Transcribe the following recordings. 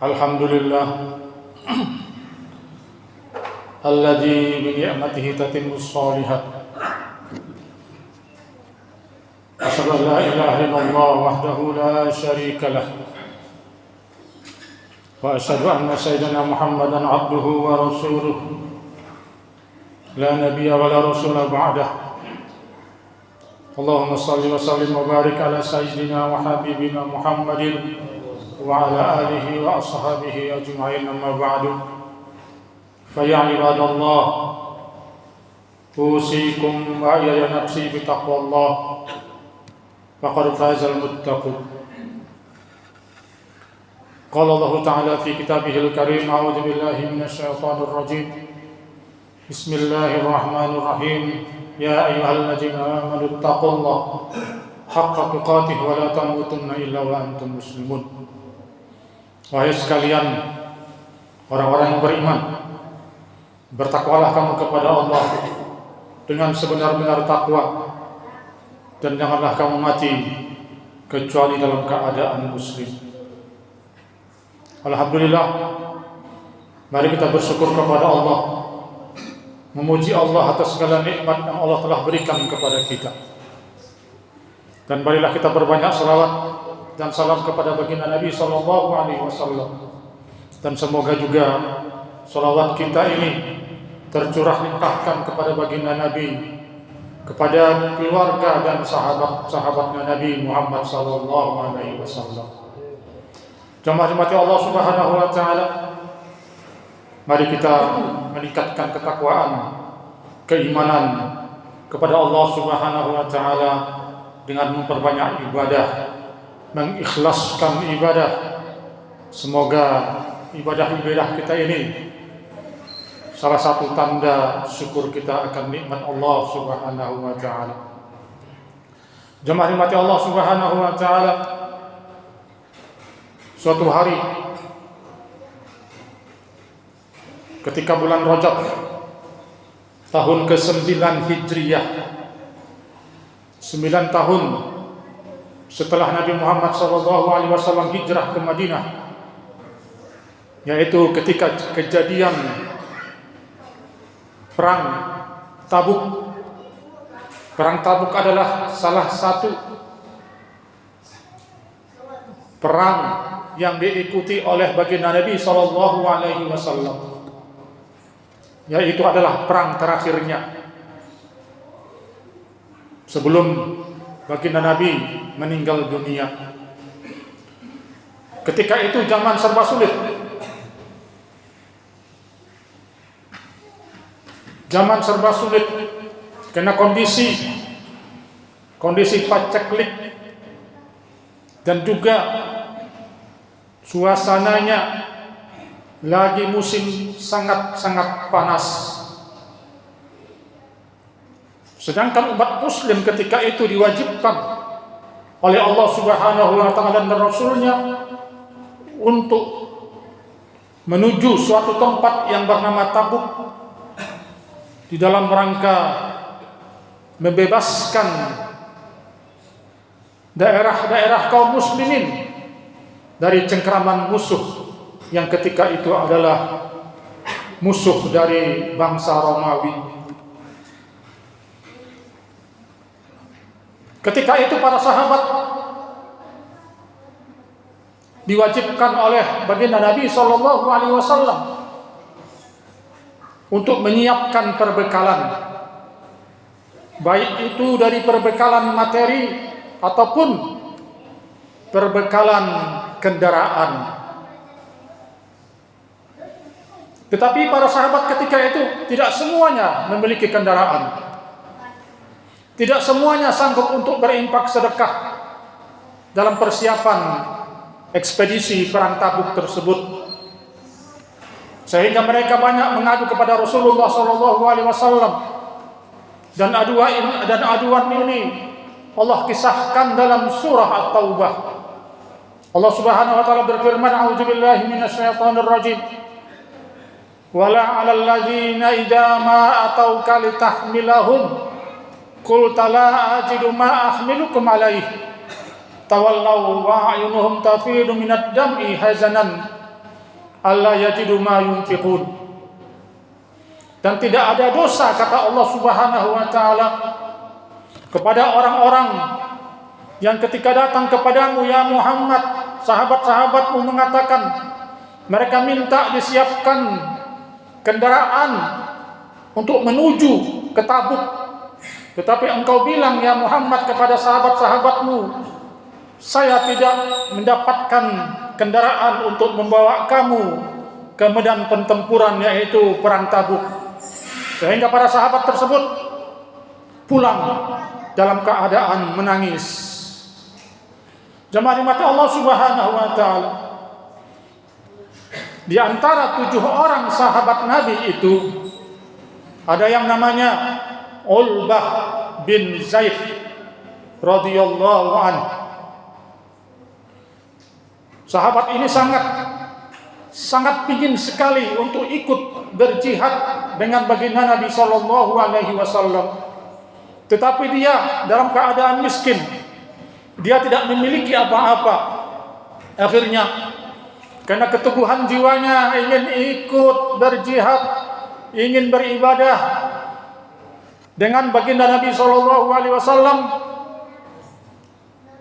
Alhamdulillah alladzi bi ni'matihi tatimmus shalihat. Asyhadu an la ilaha illallah wahdahu la syarika lah. Wa asyhadu anna sayyidina Muhammadan abduhu wa rasuluh. La nabiyya wa la rasula ba'dah. Allahumma shalli wa sallim wa barik ala sayyidina wa habibina Muhammadin wa ala alihi wa ashabihi ajma'in, amma ba'du. Fa ya ibadallah, usikum wa ya nafsi bi taqwallah, faqad fazal muttaqun. Qala Allah ta'ala fi kitabihil karim, a'udzu billahi minasy syaithanir rajim. Bismillahirrahmanirrahim. Ya ayyuhalladzina amanu taqullaha haqqa tuqatih wa la tamutunna illa wa antum muslimun. Wahai sekalian orang-orang yang beriman, bertakwalah kamu kepada Allah dengan sebenar-benar takwa, dan janganlah kamu mati kecuali dalam keadaan muslim. Alhamdulillah, mari kita bersyukur kepada Allah, memuji Allah atas segala nikmat yang Allah telah berikan kepada kita. Dan marilah kita berbanyak salawat dan salam kepada baginda Nabi sallallahu alaihi wasallam. Dan semoga juga salawat kita ini tercurah limpahkan kepada baginda Nabi, kepada keluarga dan sahabat-sahabatnya Nabi Muhammad sallallahu alaihi wasallam. Jemaah rahmati Allah Subhanahu wa taala, mari kita meningkatkan ketakwaan, keimanan kepada Allah Subhanahu wa taala dengan memperbanyak ibadah, mengikhlaskan ibadah. Semoga ibadah-ibadah kita ini salah satu tanda syukur kita akan nikmat Allah Subhanahu wa taala. Jemaah rahmati Allah Subhanahu wa taala, suatu hari ketika bulan Rajab tahun ke-9 Hijriyah, 9 tahun setelah Nabi Muhammad SAW hijrah ke Madinah, yaitu ketika kejadian Perang Tabuk. Perang Tabuk adalah salah satu perang yang diikuti oleh baginda Nabi SAW, yaitu adalah perang terakhirnya sebelum baginda Nabi meninggal dunia. Ketika itu zaman serba sulit, karena kondisi paceklik dan juga suasananya lagi musim sangat-sangat panas. Sedangkan umat muslim ketika itu diwajibkan oleh Allah Subhanahu wa taala dan Rasulnya untuk menuju suatu tempat yang bernama Tabuk di dalam rangka membebaskan daerah-daerah kaum muslimin dari cengkraman musuh yang ketika itu adalah musuh dari bangsa Romawi. Ketika itu para sahabat diwajibkan oleh baginda Nabi sallallahu alaihi wasallam untuk menyiapkan perbekalan, baik itu dari perbekalan materi ataupun perbekalan kendaraan. Tetapi para sahabat ketika itu tidak semuanya memiliki kendaraan. Tidak semuanya sanggup untuk berimpak sedekah dalam persiapan ekspedisi perang Tabuk tersebut, sehingga mereka banyak mengadu kepada Rasulullah SAW. Dan aduan ini Allah kisahkan dalam surah At-Taubah. Allah Subhanahu wa taala berfirman, a'udzubillahi minasyaitonir rajim. Wala 'alal ladzina idza ma atauka litahmilahum qulta la ajidu ma ahmilukum alaihi tawallaw wa a'yunuhum tafidu minad dam'i hazanan alla yajidu ma yunfiqun. Dan tidak ada dosa, kata Allah Subhanahu wa taala, kepada orang-orang yang ketika datang kepadamu ya Muhammad, sahabat-sahabatmu mengatakan mereka minta disiapkan kendaraan untuk menuju ke Tabuk, tetapi engkau bilang ya Muhammad kepada sahabat-sahabatmu, saya tidak mendapatkan kendaraan untuk membawa kamu ke medan pertempuran, yaitu perang Tabuk. Sehingga para sahabat tersebut pulang dalam keadaan menangis. Jemaah mata Allah Subhanahu wa taala, di antara 7 orang sahabat Nabi itu ada yang namanya Ulbah bin Zaid radhiyallahu anhu. Sahabat ini sangat ingin sekali untuk ikut berjihad dengan baginda Nabi sallallahu alaihi wasallam. Tetapi dia dalam keadaan miskin. Dia tidak memiliki apa-apa. Akhirnya karena keteguhan jiwanya ingin ikut berjihad, ingin beribadah dengan baginda Nabi sallallahu alaihi wasallam.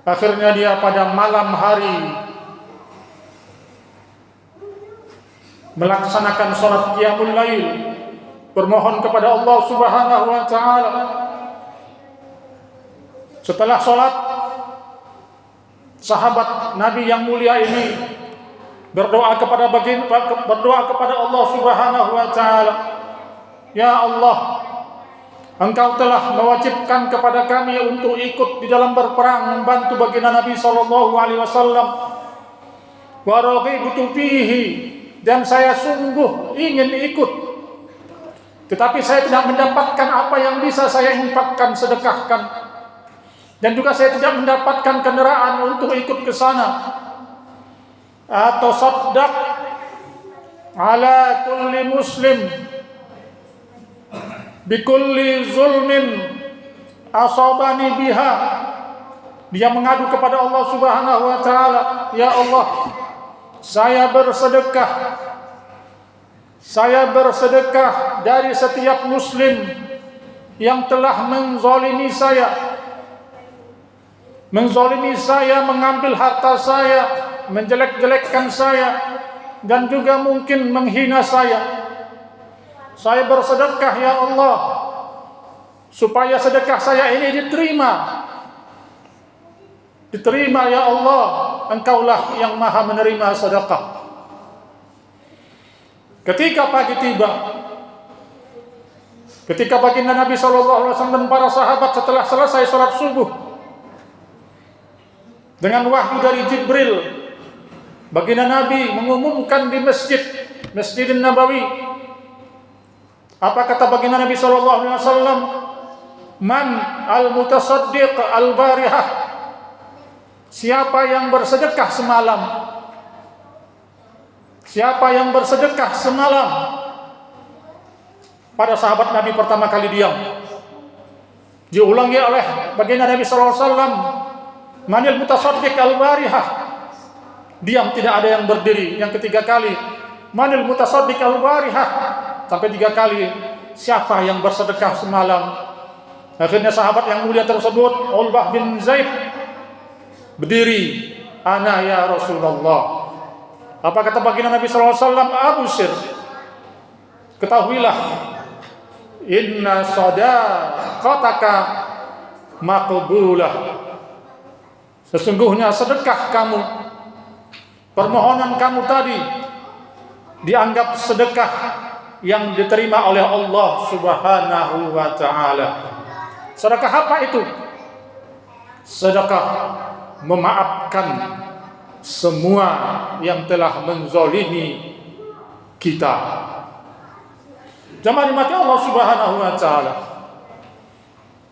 Akhirnya dia pada malam hari melaksanakan salat qiyamul lail, bermohon kepada Allah Subhanahu wa taala. Setelah salat, sahabat Nabi yang mulia ini berdoa kepada Allah Subhanahu wa taala, ya Allah, Engkau telah mewajibkan kepada kami untuk ikut di dalam berperang membantu baginda Nabi sallallahu alaihi wasallam. Wa raghibtu fihi, dan saya sungguh ingin ikut, tetapi saya tidak mendapatkan apa yang bisa saya infakkan, sedekahkan, dan juga saya tidak mendapatkan kendaraan untuk ikut ke sana. Atau saddaq ala kulli muslim bikulli zulmin asabani biha. Dia mengadu kepada Allah Subhanahu wa taala, ya Allah, saya bersedekah dari setiap muslim yang telah menzalimi saya, mengambil harta saya, menjelek-jelekkan saya, dan juga mungkin menghina saya. Saya bersedekah ya Allah, supaya sedekah saya ini diterima ya Allah. Engkaulah yang maha menerima sedekah. Ketika pagi tiba, ketika baginda Nabi SAW dan para sahabat setelah selesai sholat subuh, dengan wahyu dari Jibril, baginda Nabi mengumumkan di Masjidin Nabawi. Apa kata baginda Nabi SAW? Man al-mutasaddiq al-barihah, siapa yang bersedekah semalam? Siapa yang bersedekah semalam? Pada sahabat Nabi pertama kali diam. Diulangi oleh baginda Nabi SAW, manil mutasaddiq al-barihah. Diam, tidak ada yang berdiri. Yang ketiga kali, manil mutasaddiq al-barihah. Sampai 3 kali, siapa yang bersedekah semalam? Akhirnya sahabat yang mulia tersebut, Ulbah bin Zaid, berdiri, ana ya Rasulullah. Apa kata baginda Nabi SAW? Abusir, ketahuilah, inna sadaqataka maqbulah. Sesungguhnya sedekah kamu, permohonan kamu tadi dianggap sedekah yang diterima oleh Allah Subhanahu wa taala. Sedekah apa itu? Sedekah memaafkan semua yang telah menzalimi kita. Jemaah dimati Allah Subhanahu wa taala,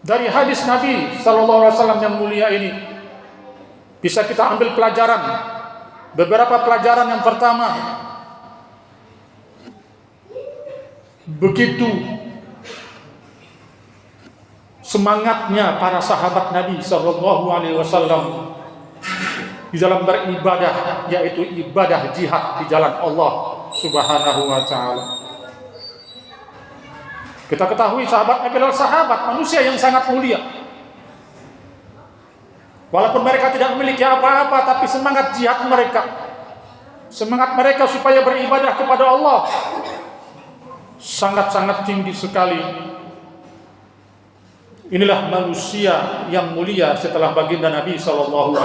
dari hadis Nabi sallallahu alaihi wasallam yang mulia ini bisa kita ambil pelajaran. Beberapa pelajaran. Yang pertama, begitu semangatnya para sahabat Nabi sallallahu alaihi wasallam di dalam beribadah, yaitu ibadah jihad di jalan Allah Subhanahu wa ta'ala. Kita ketahui sahabat Nabi adalah sahabat, manusia yang sangat mulia. Walaupun mereka tidak memiliki apa-apa, tapi semangat jihad mereka, semangat mereka supaya beribadah kepada Allah sangat-sangat tinggi sekali. Inilah manusia yang mulia setelah baginda Nabi SAW.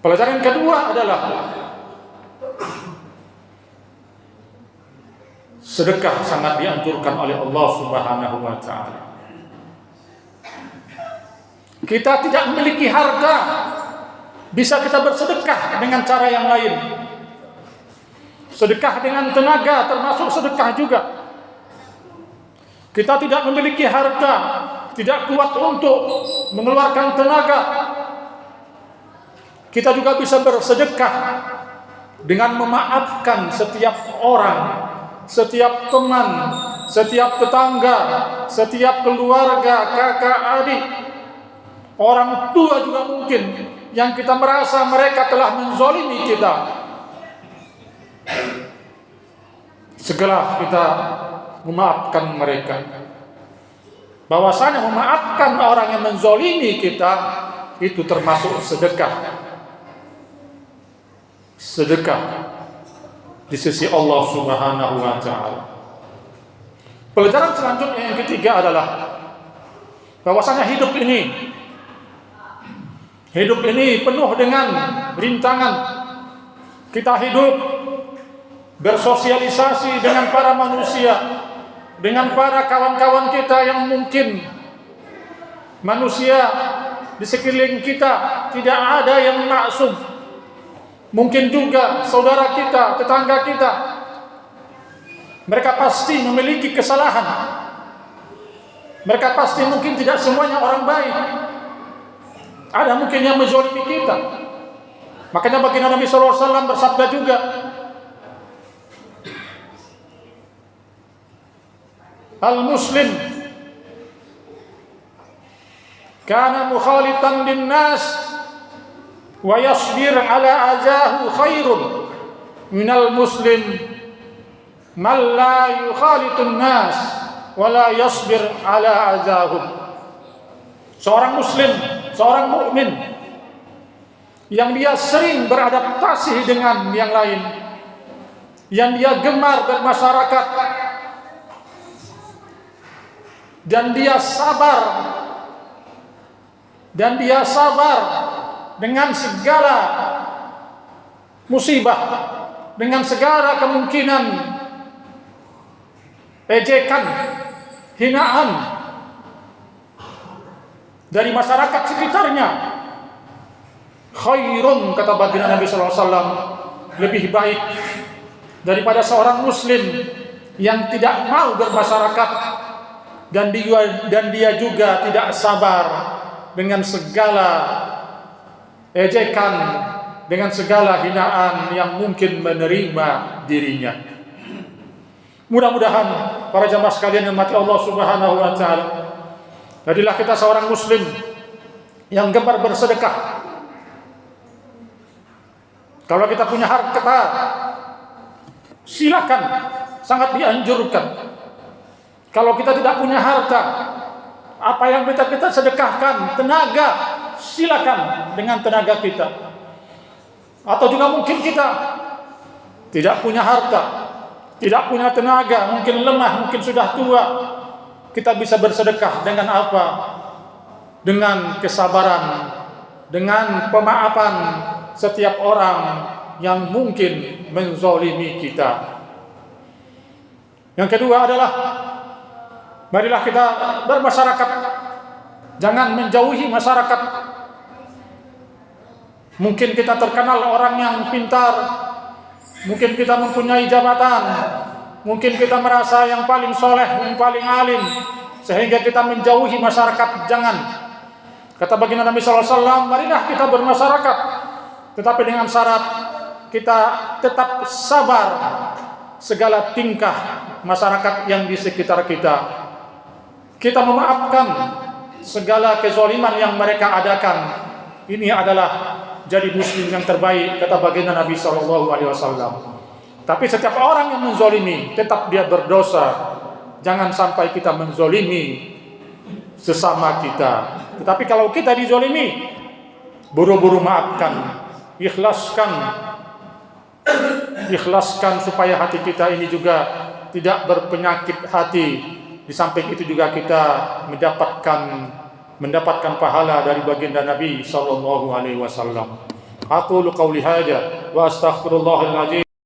Pelajaran kedua adalah sedekah sangat dianjurkan oleh Allah Subhanahu wa ta'ala. Kita tidak memiliki harta, bisa kita bersedekah dengan cara yang lain. Sedekah dengan tenaga termasuk sedekah juga. Kita tidak memiliki harta, tidak kuat untuk mengeluarkan tenaga, kita juga bisa bersedekah dengan memaafkan setiap orang, setiap teman, setiap tetangga, setiap keluarga, kakak, adik, orang tua juga mungkin, yang kita merasa mereka telah menzalimi kita. Segera kita memaafkan mereka. Bahwasanya memaafkan orang yang menzalimi kita itu termasuk sedekah. Sedekah di sisi Allah Subhanahu wa ta'ala. Pelajaran selanjutnya yang ketiga adalah bahwasanya hidup ini penuh dengan rintangan. Kita hidup bersosialisasi dengan para manusia, dengan para kawan-kawan kita yang mungkin manusia di sekeliling kita tidak ada yang maksum. Mungkin juga saudara kita, tetangga kita, mereka pasti memiliki kesalahan. Mereka pasti mungkin tidak semuanya orang baik. Ada mungkin yang menzalimi kita. Makanya baginda Nabi SAW bersabda juga, al-muslim kana mukhalitan linnas wa yasbir ala azahu khairun minal muslim man la yukhalitun nas wa la yasbir ala azahum. Seorang muslim, seorang mukmin yang dia sering beradaptasi dengan yang lain, yang dia gemar bermasyarakat, dan dia sabar dengan segala musibah, dengan segala kemungkinan ejekan, hinaan dari masyarakat sekitarnya. Khairun, kata baginda Nabi SAW, lebih baik daripada seorang muslim yang tidak mau bermasyarakat dan dia juga tidak sabar dengan segala ejekan, dengan segala hinaan yang mungkin menerima dirinya. Mudah-mudahan para jamaah sekalian yang mati Allah Subhanahu wa ta'ala, jadilah kita seorang muslim yang gemar bersedekah. Kalau kita punya harta, silakan, sangat dianjurkan. Kalau kita tidak punya harta, apa yang kita sedekahkan, tenaga, silakan dengan tenaga kita. Atau juga mungkin kita tidak punya harta, tidak punya tenaga, mungkin lemah, mungkin sudah tua, kita bisa bersedekah dengan apa? Dengan kesabaran, dengan pemaafan setiap orang yang mungkin menzalimi kita. Yang kedua adalah marilah kita bermasyarakat, jangan menjauhi masyarakat. Mungkin kita terkenal orang yang pintar, mungkin kita mempunyai jabatan, mungkin kita merasa yang paling soleh, yang paling alim, sehingga kita menjauhi masyarakat. Jangan. Kata baginda Nabi SAW, marilah kita bermasyarakat, tetapi dengan syarat kita tetap sabar segala tingkah masyarakat yang di sekitar kita. Kita memaafkan segala kezaliman yang mereka adakan. Ini adalah jadi muslim yang terbaik, kata baginda Nabi SAW. Tapi setiap orang yang menzolimi tetap dia berdosa. Jangan sampai kita menzolimi sesama kita. Tetapi kalau kita dizolimi, buru-buru maafkan, ikhlaskan supaya hati kita ini juga tidak berpenyakit hati. Di samping itu juga kita mendapatkan pahala dari baginda Nabi sallallahu alaihi wasallam. Aqulu qawli hadza wa astaghfirullahal azim